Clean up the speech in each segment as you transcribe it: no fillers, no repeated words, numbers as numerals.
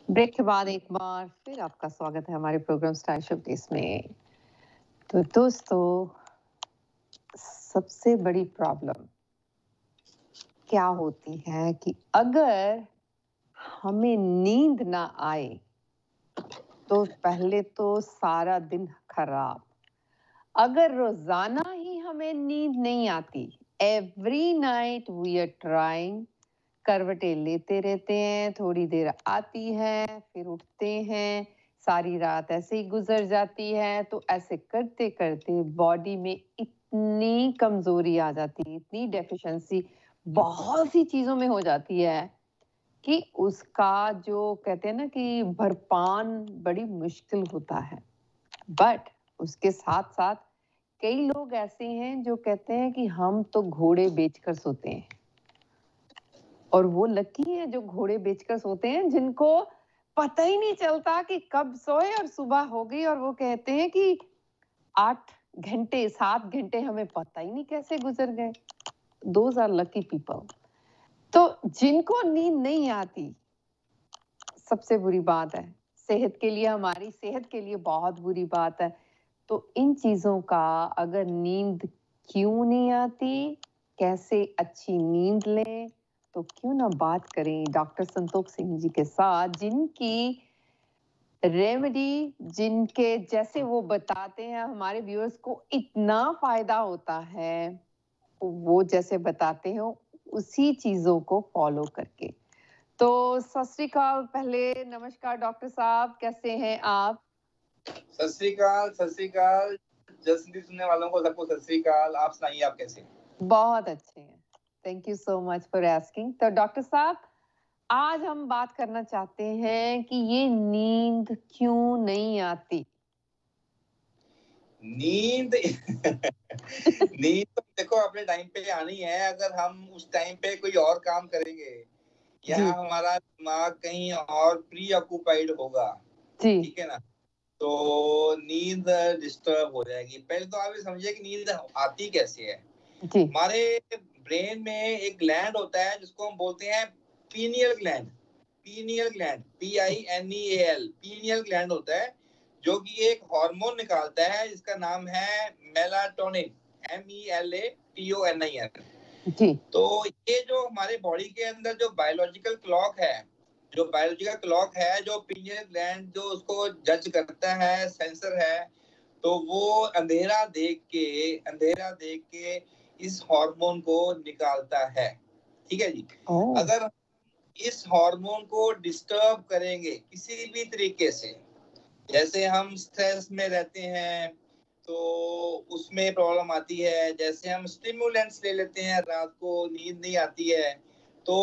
Break के बाद एक बार फिर आपका स्वागत है हमारे प्रोग्राम स्टाइल शोकेस में। तो दोस्तों, सबसे बड़ी प्रॉब्लम क्या होती है कि अगर हमें नींद ना आए तो पहले तो सारा दिन खराब। अगर रोजाना ही हमें नींद नहीं आती, every night we are trying, करवटें लेते रहते हैं, थोड़ी देर आती है फिर उठते हैं, सारी रात ऐसे ही गुजर जाती है। तो ऐसे करते करते बॉडी में इतनी कमजोरी आ जाती है, इतनी डेफिशिएंसी बहुत सी चीजों में हो जाती है कि उसका जो कहते हैं ना कि भरपान बड़ी मुश्किल होता है। बट उसके साथ साथ कई लोग ऐसे हैं जो कहते हैं कि हम तो घोड़े बेचकर सोते हैं, और वो लकी हैं जो घोड़े बेचकर सोते हैं, जिनको पता ही नहीं चलता कि कब सोए और सुबह हो गई, और वो कहते हैं कि 8 घंटे 7 घंटे हमें पता ही नहीं कैसे गुजर गए। Those are lucky people. तो जिनको नींद नहीं आती, सबसे बुरी बात है, सेहत के लिए, हमारी सेहत के लिए बहुत बुरी बात है। तो इन चीजों का, अगर नींद क्यों नहीं आती, कैसे अच्छी नींद लें, तो क्यों ना बात करें डॉक्टर संतोष सिंह जी के साथ, जिनकी रेमेडी, जिनके जैसे वो बताते हैं हमारे व्यूअर्स को इतना फायदा होता है, वो जैसे बताते हो उसी चीजों को फॉलो करके। तो सत श्री अकाल, पहले नमस्कार डॉक्टर साहब, कैसे हैं आप? सत श्री अकाल जसनी सुनने वालों को सबको सत श्री अकाल। आप सुनाइए, आप कैसे हैं? बहुत अच्छे हैं, thank you so much for asking. तो डॉक्टर साहब, आज हम बात करना चाहते हैं कि ये नींद क्यों नहीं आती। नींद नींद तो देखो अपने टाइम पे आनी है, अगर हम उस टाइम पे कोई और काम करेंगे या हमारा दिमाग कहीं और प्री ऑक्यूपाइड होगा, ठीक है ना, तो नींद डिस्टर्ब हो जाएगी। पहले तो आप ये समझिए कि नींद आती कैसे है। हमारे ब्रेन में एक ग्लैंड होता है जिसको हम बोलते हैं pineal gland. Pineal gland, PINEAL, pineal gland होता है जो कि एक हार्मोन निकालता है जिसका नाम है मेलाटोनिन, MELATONIN। तो ये जो हमारे बॉडी के अंदर जो बायोलॉजिकल क्लॉक है, जो पीनियल ग्लैंड जो उसको जज करता है, सेंसर है, तो वो अंधेरा देख के इस हार्मोन को निकालता है। ठीक है जी। अगर इस हार्मोन को डिस्टर्ब करेंगे किसी भी तरीके से, जैसे हम स्ट्रेस में रहते हैं तो उसमें प्रॉब्लम आती है, जैसे हम स्टिमुलेंट्स ले लेते हैं, रात को नींद नहीं आती है, तो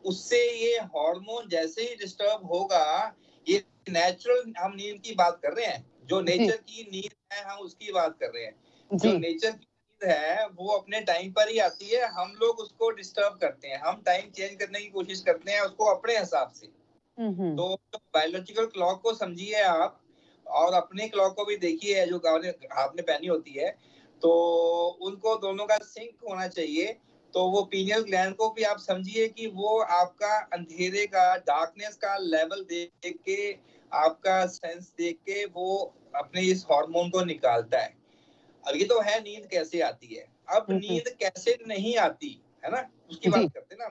उससे ये हार्मोन जैसे ही डिस्टर्ब होगा, ये नेचुरल हम नींद की बात कर रहे हैं, जो नेचर की नींद है हम उसकी बात कर रहे हैं। जो नेचर की नींद है वो अपने टाइम पर ही आती है, हम लोग उसको डिस्टर्ब करते हैं, हम टाइम चेंज करने की कोशिश करते हैं उसको अपने हिसाब से। तो बायोलॉजिकल क्लॉक को समझिए आप, और अपने क्लॉक को भी देखिए जो हाथ में पहनी होती है, तो उनको दोनों का सिंक होना चाहिए। तो वो पीनियल ग्लैंड को भी आप समझिए कि वो आपका अंधेरे का, डार्कनेस का लेवल देख के, आपका सेंस देख के वो अपने इस हार्मोन को निकालता है। अब ये तो है नींद कैसे आती है। अब नींद कैसे नहीं आती है ना, उसकी बात करते हैं ना।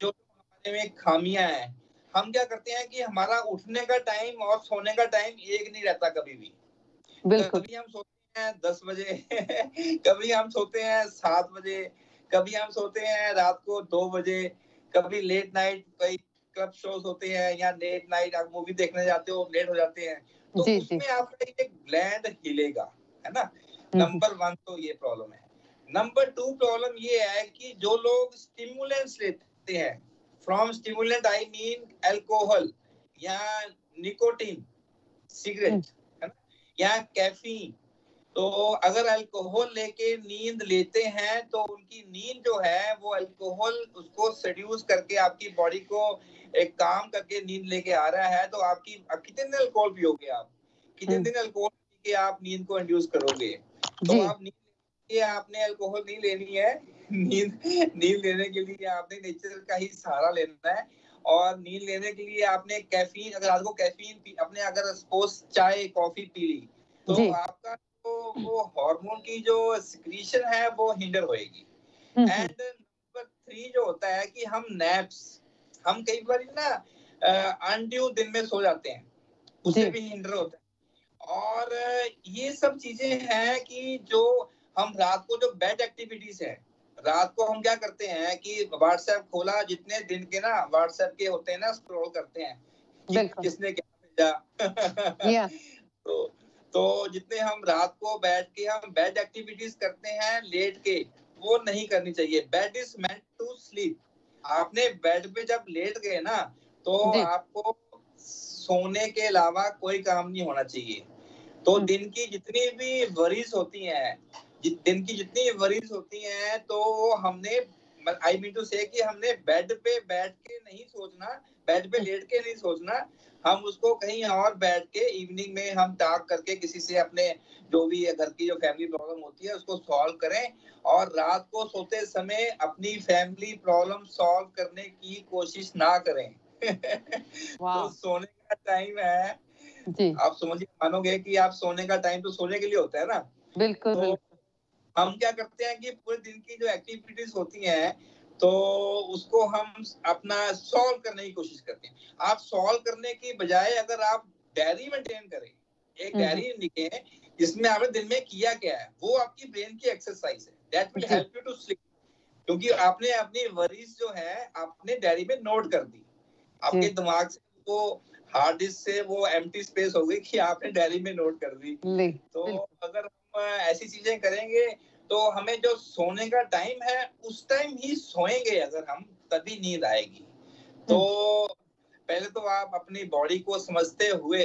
जो हमारे में खामियां हैं, हम क्या करते हैं कि हमारा उठने का टाइम और सोने का टाइम एक नहीं रहता कभी भी। कभी हम सोते हैं 10 बजे कभी हम सोते हैं 7 बजे, कभी हम सोते हैं रात को 2 बजे, कभी लेट नाइट, कई क्लब शोज होते हैं या लेट नाइट आप मूवी देखने जाते हो, लेट हो जाते हैं, तो उसमें आपका एक ग्लैंड हिलेगा, है ना। नंबर 1 तो ये प्रॉब्लम है। नंबर 2 प्रॉब्लम ये है कि जो लोग स्टिमुलेंट्स लेते हैं, from stimulant I mean alcohol या निकोटीन, सिगरेट, है ना, या कैफीन, तो अगर अल्कोहल लेके नींद लेते हैं तो उनकी नींद जो है वो अल्कोहल उसको सेड्यूस करके आपकी बॉडी को एक काम करके नींद लेके आ रहा है। तो आपकी कितने दिन अल्कोहल पियोगे आप, कितने दिन अल्कोहल पी के आप नींद को इंड्यूस करोगे। तो आप नींद ये आपने अल्कोहल नहीं लेनी है, नींद लेने के लिए आपने नेचर का ही सहारा लेना है। और नींद लेने के लिए आपने कैफीन, अगर रात को कैफीन अपने अगर सपोज चाय कॉफी पी ली तो आपका तो वो हार्मोन की जो सिक्रीशन है वो हिंडर होएगी। एंड नंबर 3 जो होता है कि हम नैप्स, हम कई बार ना अनड्यू दिन में सो जाते हैं, उससे भी हिंडर होता है। और ये सब चीजें हैं कि जो हम रात को जो बेड एक्टिविटीज है, रात को हम क्या करते हैं कि व्हाट्सएप खोला, जितने दिन के ना व्हाट्सएप के होते हैं ना स्क्रॉल करते हैं कि किसने क्या भेजा तो जितने हम रात को बैठ के हम बेड एक्टिविटीज करते हैं लेट के, वो नहीं करनी चाहिए। Bed is meant to sleep. आपने बेड पे जब लेट गए ना तो आपको सोने के अलावा कोई काम नहीं होना चाहिए। तो दिन की जितनी भी वरीज होती हैं, दिन की जितनी वरीज होती हैं तो हमने आई मीन टू से कि हमने बेड पे बैठ के नहीं सोचना, बेड पे लेट के नहीं सोचना, हम उसको कहीं और बैठ के इवनिंग में हम टॉक करके किसी से अपने जो भी घर की जो फैमिली प्रॉब्लम होती है उसको सॉल्व करें। और रात को सोते समय अपनी फैमिली प्रॉब्लम सॉल्व करने की कोशिश ना करें। तो सोने का टाइम है जी। आप समझिए, मानोगे कि आप सोने का टाइम तो सोने के लिए होता है ना। बिल्कुल, तो बिल्कुल। हम क्या करते हैं कि पूरे दिन की जो एक्टिविटीज होती हैं तो उसको हम अपना सॉल्व करने की कोशिश करते हैं। आप सॉल्व करने की बजाय अगर आप डायरी मेंटेन करें, एक डायरी लिखें जिसमें आपने दिन में किया क्या है, वो आपकी ब्रेन की एक्सरसाइज है। That will help you to sleep, क्योंकि आपने अपनी वरीज जो है आपने डायरी में नोट कर दी। आपके दिमाग से वो हार्ड डिस्क से वो एम्प्टी स्पेस हो गई कि आपने डायरी में नोट कर दी। तो अगर हम ऐसी चीजें करेंगे तो हमें जो सोने का टाइम है उस टाइम ही सोएंगे अगर हम, तभी नींद आएगी। तो पहले तो आप अपनी बॉडी को समझते हुए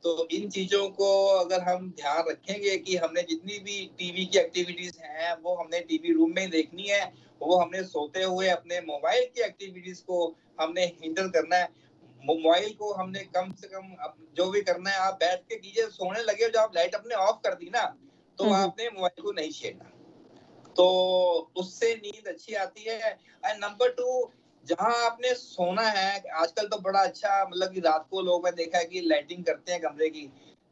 तो इन चीजों को अगर हम ध्यान रखेंगे कि हमने जितनी भी टीवी की एक्टिविटीज हैं वो हमने टीवी रूम में देखनी है, वो हमने सोते हुए अपने मोबाइल की एक्टिविटीज को हमने हैंडल करना है। मोबाइल को हमने कम से कम जो भी करना है आप बैठ के कीजिए। सोने लगे जब आप लाइट अपने ऑफ कर दी ना तो आपने मोबाइल को नहीं छेड़ना, तो उससे नींद अच्छी आती है। एंड नंबर 2, जहां आपने सोना है, आजकल तो बड़ा अच्छा मतलब कि रात को लोग मैं देखा है कि लाइटिंग करते हैं कमरे की,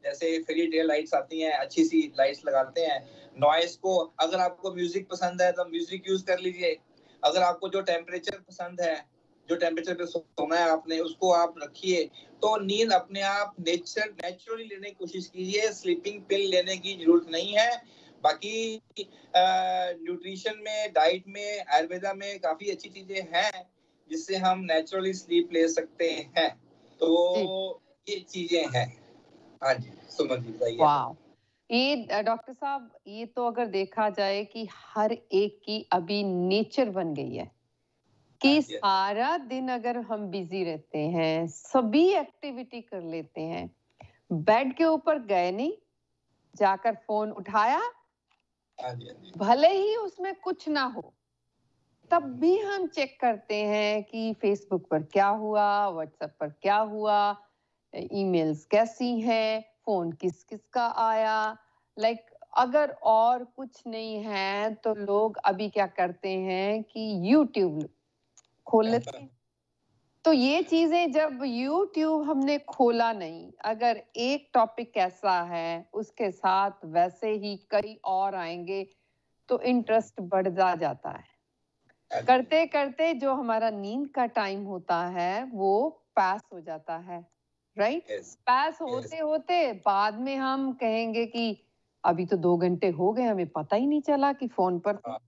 जैसे फेरी डे लाइट्स आती हैं, अच्छी सी लाइट्स लगाते हैं। नॉइस को, अगर आपको म्यूजिक पसंद है तो म्यूजिक यूज कर लीजिए। अगर आपको जो टेम्परेचर पसंद है, जो टेम्परेचर पे सोना है आपने, उसको आप रखिए। तो नींद अपने आप नेचुरली लेने की कोशिश कीजिए, स्लीपिंग पिल लेने की जरूरत नहीं है। बाकी न्यूट्रिशन में, डाइट में, आयुर्वेदा में काफी अच्छी चीजें हैं जिससे हम नेचुरली स्लीप ले सकते हैं। तो ये चीजें हैं। हाँ जी, सुमन जी बताइए। वाह, ये डॉक्टर साहब, ये तो अगर देखा जाए कि हर एक की अभी नेचर बन गई है कि सारा दिन अगर हम बिजी रहते हैं, सभी एक्टिविटी कर लेते हैं, बेड के ऊपर गए नहीं, जाकर फोन उठाया, भले ही उसमें कुछ ना हो, तब भी हम चेक करते हैं कि फेसबुक पर क्या हुआ, व्हाट्सएप पर क्या हुआ, ईमेल्स कैसी हैं, फोन किस किस का आया। अगर और कुछ नहीं है तो लोग अभी क्या करते हैं कि यूट्यूब खोल लेते हैं। तो ये चीजें, जब यूट्यूब हमने खोला नहीं, अगर एक टॉपिक ऐसा है उसके साथ वैसे ही कई और आएंगे तो इंटरेस्ट बढ़ जाता है। करते करते जो हमारा नींद का टाइम होता है वो पास हो जाता है, राइट? पास होते होते बाद में हम कहेंगे कि अभी तो 2 घंटे हो गए, हमें पता ही नहीं चला कि फोन पर थे।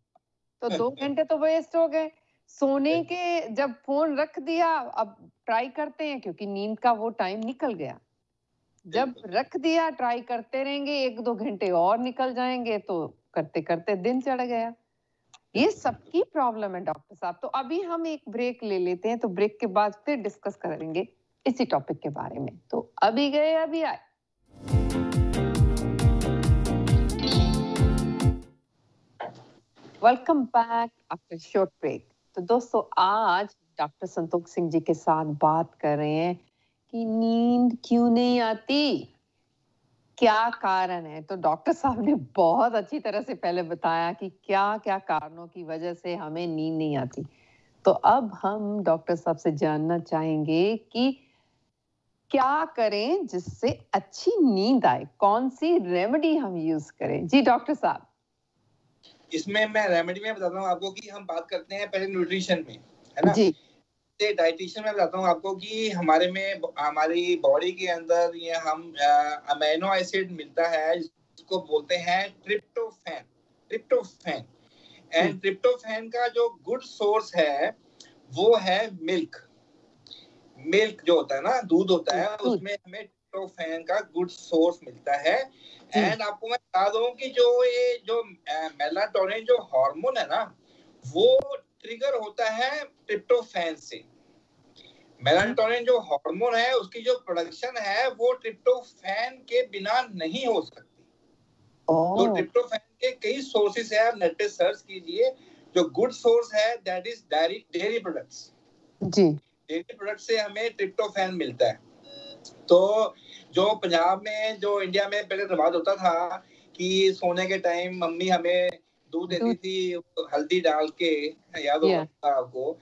तो 2 घंटे तो वेस्ट हो गए। सोने के जब फोन रख दिया, अब ट्राई करते हैं क्योंकि नींद का वो टाइम निकल गया। जब रख दिया ट्राई करते रहेंगे, 1-2 घंटे और निकल जाएंगे तो करते करते दिन चढ़ गया। ये सबकी प्रॉब्लम है डॉक्टर साहब। तो अभी हम एक ब्रेक ले लेते हैं, तो ब्रेक के बाद फिर डिस्कस करेंगे इसी टॉपिक के बारे में। तो अभी गए अभी आए। Welcome back after short break. तो दोस्तों, आज डॉक्टर संतोष सिंह जी के साथ बात कर रहे हैं कि नींद क्यों नहीं आती, क्या कारण है। तो डॉक्टर साहब ने बहुत अच्छी तरह से पहले बताया कि क्या क्या कारणों की वजह से हमें नींद नहीं आती। तो अब हम डॉक्टर साहब से जानना चाहेंगे कि क्या करें जिससे अच्छी नींद आए, कौन सी रेमेडी हम यूज करें? जी डॉक्टर साहब। इसमें मैं रेमेडी में बताता हूँ आपको कि हम बात करते हैं पहले न्यूट्रिशन में, है ना? जी डाइटिशियन में बताता हूँ आपको कि हमारी बॉडी के अंदर ये हम अमीनो एसिड मिलता है जिसको बोलते हैं ट्रिप्टोफैन। ट्रिप्टोफैन एंड ट्रिप्टोफैन का जो गुड सोर्स है वो है मिल्क। मिल्क जो होता है ना, दूध होता है, उसमें हमें ट्रिप्टोफैन का गुड सोर्स मिलता है। एंड आपको मैं बता दूं कि जो मेलाटोनिन जो हार्मोन है ना, वो ट्रिगर होता है ट्रिप्टोफैन से। मेलाटोनिन जो हार्मोन है उसकी जो प्रोडक्शन है वो ट्रिप्टोफैन के बिना नहीं हो सकती। तो ट्रिप्टोफैन के कई सोर्सेस है, आप नेट पे सर्च कीजिए। जो गुड सोर्स है दैट इज डेयरी प्रोडक्ट्स। जी डेयरी प्रोडक्ट से हमें ट्रिप्टोफैन मिलता है। तो जो पंजाब में, जो इंडिया में पहले रिवाज होता था कि सोने के टाइम मम्मी हमें दूध देती थी हल्दी डाल के, याद होगा आपको?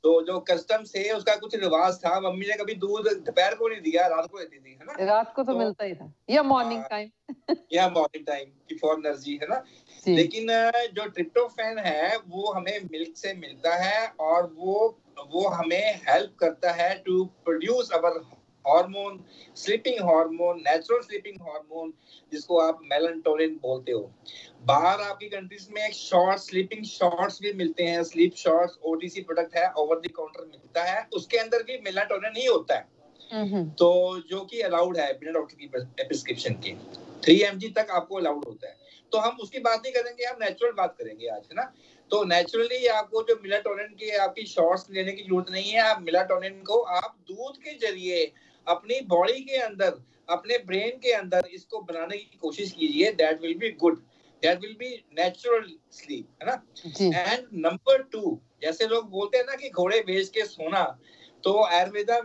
तो जो कस्टम से उसका कुछ रिवाज था, मम्मी ने कभी दूध दोपहर को नहीं दिया, रात को देती थी, है ना? रात को तो मिलता ही था, या मॉर्निंग टाइम या मॉर्निंग टाइम की फॉर एनर्जी, है ना? लेकिन जो ट्रिप्टोफैन है वो हमें मिल्क से मिलता है और वो हमें हेल्प करता है to produce our hormone, sleeping hormone, natural sleeping hormone, जिसको आप मेलाटोनिन बोलते हो। बाहर आपकी कंट्रीज में एक शॉर्ट स्लीपिंग शॉर्ट्स भी मिलते हैं, स्लीप शॉर्ट्स, ओटीसी प्रोडक्ट है, ओवर द काउंटर मिलता है, उसके अंदर भी मेलाटोनिन ही होता है। तो जो कि अलाउड है बिना डॉक्टर की प्रिस्क्रिप्शन के, 3 mg तक आपको अलाउड होता है। तो हम उसकी बात नहीं करेंगे, हम नेचुरल बात करेंगे आज, है ना? तो नेचुरली आपको जो मेलाटोनिन की आपकी शॉर्ट्स लेने की जरूरत नहीं है। आप मेलाटोनिन को आप दूध के जरिए अपनी बॉडी के अंदर, अपने ब्रेन के अंदर इसको बनाने की कोशिश कीजिए। That will be good, that will be natural sleep, है ना? एंड नंबर 2, जैसे लोग बोलते हैं ना कि घोड़े बेच के सोना, तो आयुर्वेदा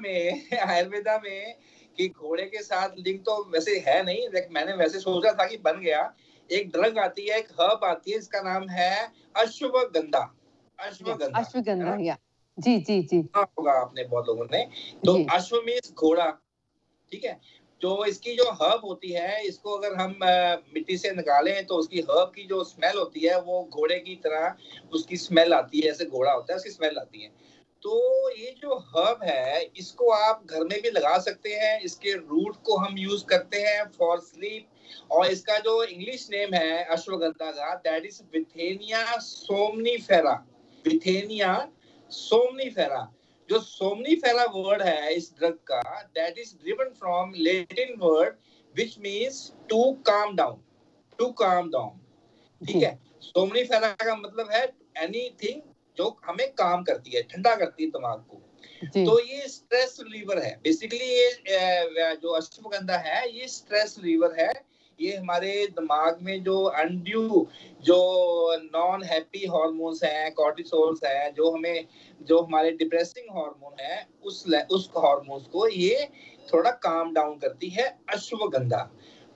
में कि घोड़े के साथ लिंक तो वैसे है नहीं, मैंने वैसे सोचा था कि बन गया। एक ड्रग आती है, एक हर्ब आती है, इसका नाम है अश्वगंधा। अश्वगंधा, या जी जी जी होगा आपने बहुत लोगों ने। तो अश्व मीन्स घोड़ा, ठीक है? तो इसकी जो हर्ब होती है, इसको अगर हम मिट्टी से निकालें तो उसकी हर्ब की जो स्मेल होती है वो घोड़े की तरह उसकी स्मेल आती है, जैसे घोड़ा होता है उसकी स्मेल आती है। तो ये जो हर्ब है इसको आप घर में भी लगा सकते हैं। इसके रूट को हम यूज करते हैं फॉर स्लीप, और इसका जो इंग्लिश नेम है अश्वगंधा का, that is withania somnifera. Withania somnifera. जो सोमनीफेरा वर्ड है इस ड्रग का, that is driven from Latin word which means to calm down, to calm down, ठीक है? सोमनीफेरा का मतलब है एनीथिंग जो हमें काम करती है, ठंडा करती है दिमाग को। तो ये स्ट्रेस रिलीवर है बेसिकली। ये जो अश्वगंधा है ये स्ट्रेस रिलीवर है। ये हमारे दिमाग में जो अनड्यू, जो नॉन हैप्पी हार्मोन्स हैं, कॉर्टिसोल्स हैं, जो हमारे डिप्रेसिंग हार्मोन है, उस हार्मोन्स को ये थोड़ा काम डाउन करती है अश्वगंधा।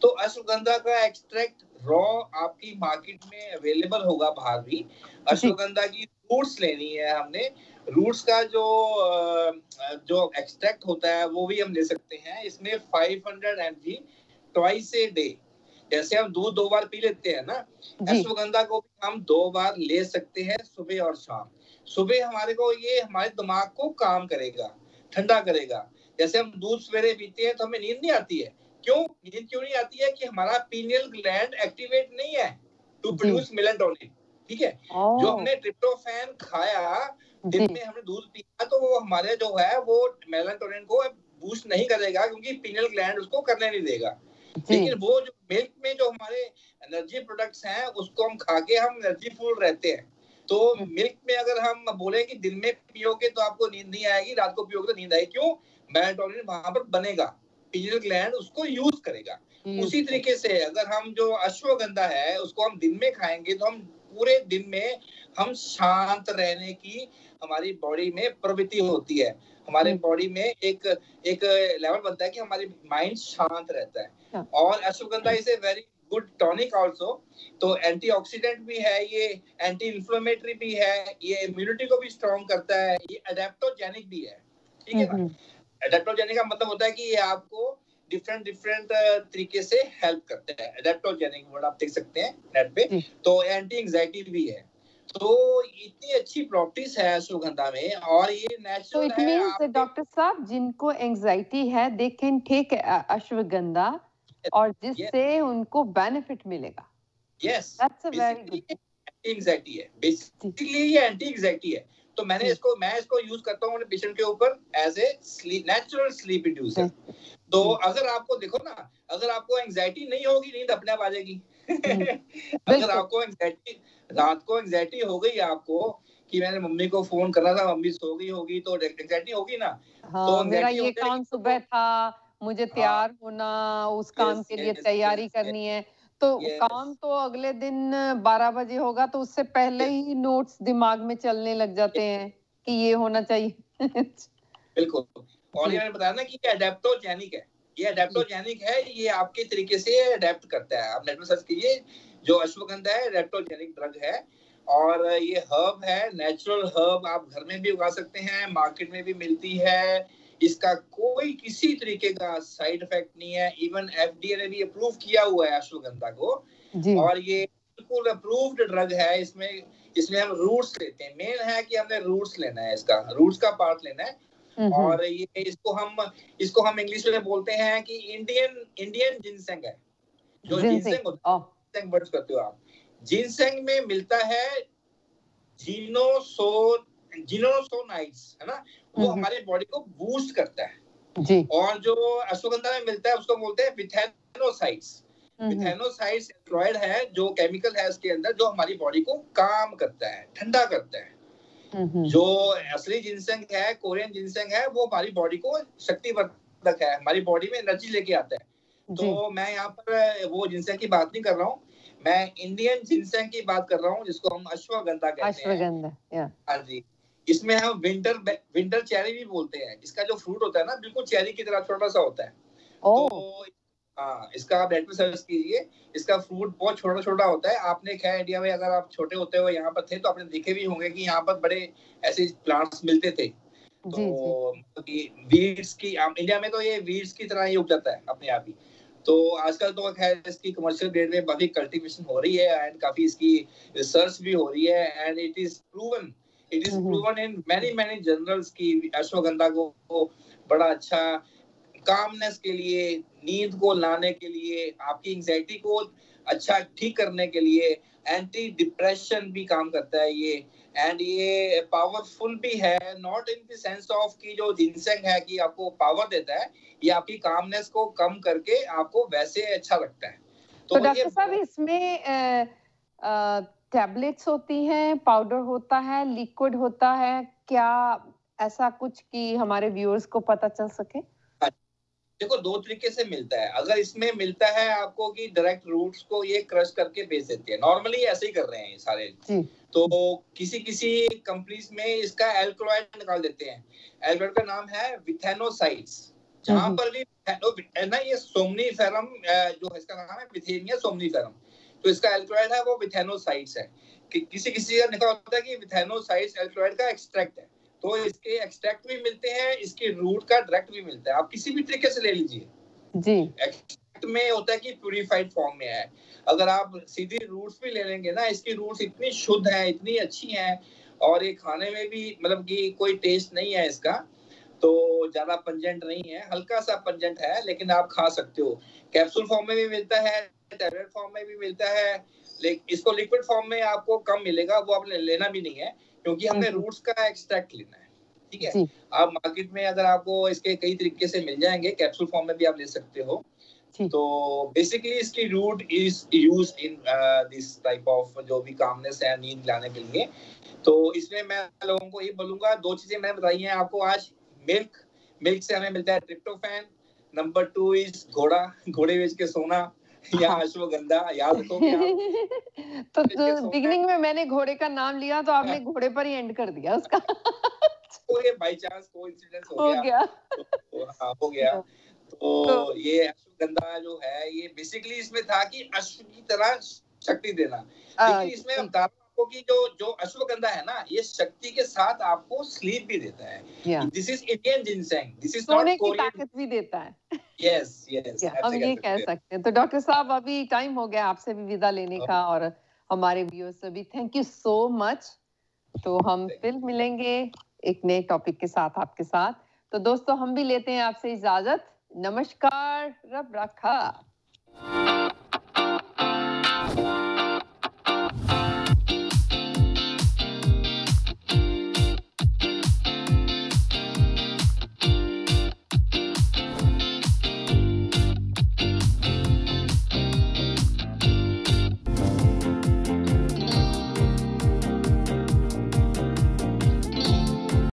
तो अश्वगंधा का एक्सट्रैक्ट रॉ आपकी मार्केट में अवेलेबल होगा बाहर भी। अश्वगंधा की रूट्स लेनी है हमने। रूट्स का जो एक्सट्रैक्ट होता है वो भी हम ले सकते हैं। इसमें 500 mg ट्वाइस ए डे, जैसे हम दूध 2 बार पी लेते हैं ना, अश्वगंधा को हम 2 बार ले सकते हैं, सुबह और शाम। सुबह ये हमारे दिमाग को काम करेगा, ठंडा करेगा। जैसे हम दूध सवेरे पीते हैं तो हमें नींद नहीं आती है। नींद क्यों नहीं आती है? कि हमारा पीनियल ग्लैंड एक्टिवेट नहीं है टू प्रोड्यूस मेलाटोनिन, ठीक है? जो हमने ट्रिप्टोफैन खाया, दिन में हमने दूध पिया, तो वो हमारे जो है वो मेलाटोनिन को बूस्ट नहीं करेगा क्योंकि पीनियल ग्लैंड उसको करने नहीं देगा। लेकिन वो जो मिल्क में जो हमारे एनर्जी प्रोडक्ट्स हैं उसको हम खा के हम एनर्जी फुल रहते हैं। तो मिल्क में अगर हम बोले कि दिन में पियोगे तो आपको नींद नहीं आएगी, रात को पियोगे तो नींद आएगी। क्यों? मेलाटोनिन वहां पर बनेगा, पीनियल ग्लैंड उसको यूज करेगा। उसी तरीके से अगर हम जो अश्वगंधा है उसको हम दिन में खाएंगे तो हम पूरे दिन में हम शांत रहने की हमारी बॉडी में प्रवृत्ति होती है। हमारे बॉडी में एक लेवल बनता है कि हमारी माइंड शांत रहता है। और ashwagandha is a very good tonic also. तो एंटीऑक्सीडेंट भी है ये, एंटी इन्फ्लेमेटरी भी है, ये इम्यूनिटी को भी स्ट्रॉन्ग करता है, ये एडेप्टोजेनिक भी है, ठीक है ना। एडेप्टोजेनिक का मतलब होता है कि ये आपको डिफरेंट तरीके से हेल्प करते हैं। एडेप्टोजेनिक वर्ड आप देख सकते हैं नेट पे। तो एंटी एंजाइटी भी है। तो इतनी अच्छी प्रॉपर्टीज है अश्वगंधा में, और ये नेचुरल है। तो डॉक्टर साहब जिनको एंजाइटी है दे कैन टेक अश्वगंधा, और जिससे उनको बेनिफिट मिलेगा। Yes, that's a very good. Anti anxiety है बेसिकली, ये एंटी एंजाइटी है। तो मैं इसको यूज करता हूँ अपने पेशेंट के ऊपर as a natural sleep inducer. तो अगर आपको देखो ना, अगर आपको एंजाइटी नहीं होगी, नींद अपने आप आ जाएगी। अगर आपको एंजाइटी, रात को एंजाइटी हो गई आपको कि मैंने मम्मी को फोन करना था, मम्मी सो गई होगी, तो एंजाइटी होगी ना। तो मेरा ये काम सुबह था, मुझे तैयार होना, उस काम के लिए तैयारी करनी है, तो काम तो अगले दिन 12 बजे होगा, तो उससे पहले ही नोट्स दिमाग में चलने लग जाते हैं कि ये होना चाहिए। बिल्कुल। और ये मैंने बताया ना कि ये एडेप्टोजेनिक है, ये एडेप्टोजेनिक है, ये आपके तरीके से अडेप्ट करता है। आप नेट में सर्च कीजिए, जो अश्वगंधा है एडेप्टोजेनिक ड्रग है, और ये हर्ब है, नेचुरल हर्ब। आप घर में भी उगा सकते हैं, मार्केट में भी मिलती है। इसका कोई किसी तरीके का साइड इफेक्ट नहीं है। इवन एफडीए ने भी अप्रूव किया हुआ है अश्वगंधा को, और ये बिल्कुल अप्रूव्ड ड्रग है। इसमें हम रूट्स लेते हैं। मेन है कि हमने रूट्स लेना है, इसका रूट्स का पार्ट लेना है। और ये इसको हम इंग्लिश में बोलते हैं कि इंडियन जिनसेंग है। जो जिनसेंग होता है, जिनसेंग वर्ड्स करते हो आप, जिनसेंग में मिलता है जिनोसोनाइड्स, है ना, वो हमारे बॉडी को बूस्ट करता है जी। और जो अश्वगंधा में मिलता है उसको बोलते हैं विथेनोसाइड्स। विथेनोसाइड्स एस्टेरॉयड है, जो केमिकल है उसके अंदर, जो हमारी बॉडी को काम करता है, ठंडा करता है। जो असली जिनसेंग है, कोरियन जिनसेंग है, वो हमारी बॉडी को शक्तिवर्धक है, हमारी बॉडी में एनर्जी लेके आता है। तो मैं यहाँ पर वो जिनसेंग की बात नहीं कर रहा हूँ, मैं इंडियन जिनसेंग की बात कर रहा हूँ, जिसको हम अश्वगंधा कहते हैं। हाँ जी। इसमें हम विंटर चेरी भी बोलते हैं। इसका जो फ्रूट होता है ना, बिल्कुल चेरी की तरह छोटा सा होता है। तो हाँ, इसका आप नेट पे सर्च कीजिए। इसका फ्रूट बहुत छोटा छोटा होता है। आपने क्या इंडिया में, अगर आप छोटे होते हो यहाँ पर थे, तो आपने देखे भी होंगे कि यहाँ पर बड़े ऐसे प्लांट्स मिलते थे। तो वीड्स की, इंडिया में तो ये वीड्स की तरह ही उग जाता है अपने आप ही। तो आजकल तो खैर इसकी कमर्शियल ग्रेड में काफी कल्टीवेशन हो रही है, एंड काफी इसकी रिसर्च भी हो रही है, and it is proven in many journals की अश्वगंधा को बड़ा अच्छा कामनेस के लिए, नींद को लाने के लिए, आपकी एंजाइटी को अच्छा ठीक करने के लिए, एंटी डिप्रेशन भी काम करता है ये। एंड ये पावरफुल भी है, not in the sense of कि जो जिनसेंग है कि आपको पावर देता है, ये आपकी कामनेस को कम करके आपको वैसे अच्छा लगता है। तो डॉक्टर साहब इसमें टैबलेट्स होती हैं, पाउडर होता है, लिक्विड होता है, क्या ऐसा कुछ कि हमारे व्यूअर्स को पता चल सके? देखो, दो तरीके से मिलता है। अगर इसमें मिलता है आपको कि डायरेक्ट रूट्स को ये क्रश करके बेच देते हैं, नॉर्मली ऐसे ही कर रहे हैं ये सारे। तो किसी कंपनीज में इसका एल्कलॉइड निकाल देते हैं। एल्कलॉइड का नाम है विथेनोसाइड्स। जहां पर भी ना, ये सोमनीफेरम जो है, इसका नाम है विथेनिया सोमनीफेरम। तो इसका एल्कलॉइड है वो विथेनोसाइड्स है। किसी का निकला होता है कि विथेनोसाइड्स एल्कलॉइड का एक्सट्रैक्ट है। तो इसके एक्सट्रैक्ट भी मिलते हैं, इसके रूट का डायरेक्ट भी मिलता है। आप किसी भी तरीके से ले लीजिए जी। एक्सट्रैक्ट में होता है कि प्यूरिफाइड फॉर्म में है। अगर आप सीधी रूट्स भी ले लेंगे ना, इसकी रूट्स इतनी शुद्ध है, इतनी अच्छी हैं, और ये खाने में भी मतलब कि कोई टेस्ट नहीं है इसका, तो ज्यादा पंजेंट नहीं है, हल्का सा पंजेंट है, लेकिन आप खा सकते हो। कैप्सूल फॉर्म में भी मिलता है, टैबलेट फॉर्म में भी मिलता है, लेकिन इसको लिक्विड फॉर्म में आपको कम मिलेगा, वो आपने लेना भी नहीं है, क्योंकि हमने रूट्स का एक्सट्रैक्ट लेना है। ठीक है। आप मार्केट में अगर आपको इसके कई तरीके से मिल जाएंगे, कैप्सूल फॉर्म में भी आप ले सकते हो। तो बेसिकली इसकी root is used in this type of जो भी कामनेस है, नींद लाने के लिए। तो इसमें मैं लोगों को ये बोलूंगा, दो चीजें मैंने बताई हैं आपको आज। मिल्क से हमें मिलता है ट्रिप्टोफैन। नंबर 2 इज घोड़े बेच के सोना या अश्वगंधा, याद रखोगे आप। तो बिगिनिंग में मैंने घोड़े का नाम लिया, तो आपने घोड़े पर ही एंड कर दिया उसका। तो ये बाय चांस कोइंसिडेंस हो गया। तो, हो गया। तो ये अश्वगंधा जो है ये बेसिकली इसमें था कि अश्व की तरह शक्ति देना, लेकिन इसमें हम बता रहे हैं आपको कि जो अश्वगंधा है ना, ये शक्ति के साथ आपको स्लीप भी देता है। This is Indian ginseng, this is not सोने की कोरियन। ताकत भी देता है। यस यस, हम ये कह सकते हैं। तो डॉक्टर साहब अभी टाइम हो गया आपसे भी विदा लेने का और हमारे व्यूअर्स से भी थैंक यू सो मच। तो हम फिर मिलेंगे एक नए टॉपिक के साथ आपके साथ। तो दोस्तों हम भी लेते हैं आपसे इजाजत। नमस्कार, रब रखा।